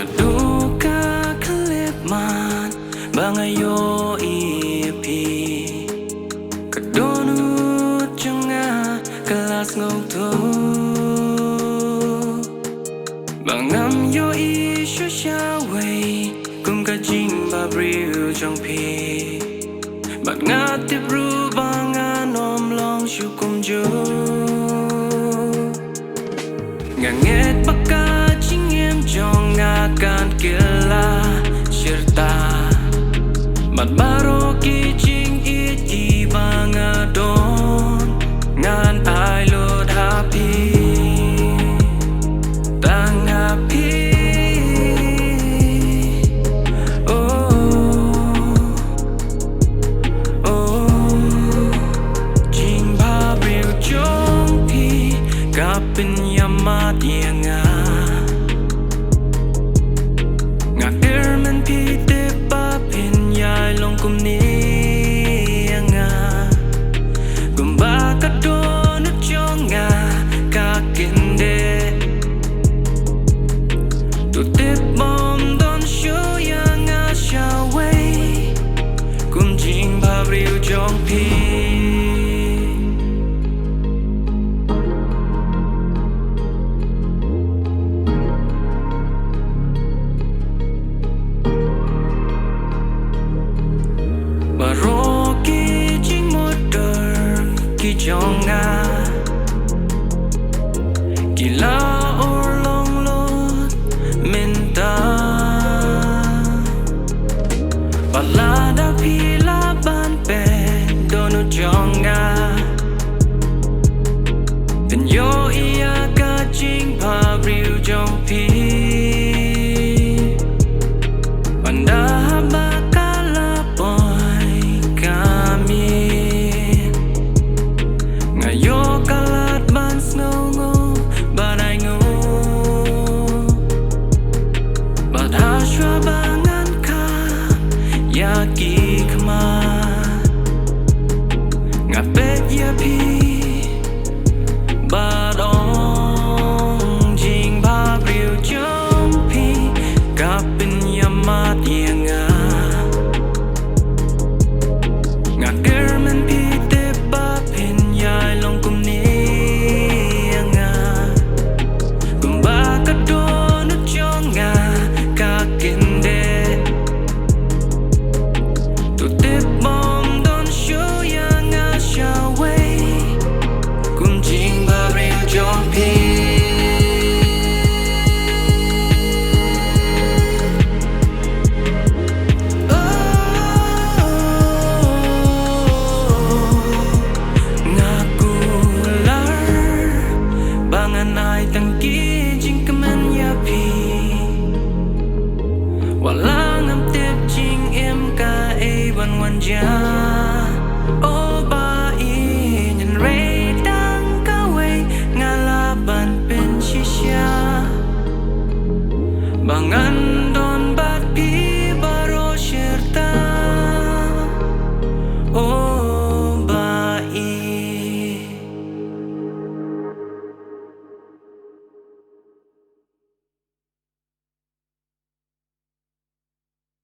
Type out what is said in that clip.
Kaduka khlem bangayo ipi kadonu changa kelas ngautu bangam yo ishu shaway kum ka Jingbhabriew trong pi bat ngati bru banganom long shu kum ju nganget baka chingem jong ngakan kila shirta bat baro ki ching it kiba ngadon ngan ai lo happy tang happy Jingbhabriew trong pi kapin yamat yenga kum ni nga gumba ka don chonga ka kinde tu tip mom don show yang a shaway kum Jingbhabriew jong pi Baroki jing motor ki jonga kila or long lot minta balada pila ban pe donu jonga then yo iya ka Jingbhabriew jong pi anda Yaki kama ngapet ya pi badong Jingbhabriew jong pi kapin yamat yenga ngakermen pi te papin yai long kum ni nga kumba kadon chonga kakinde Walang am tip jing em ka e wan wan ja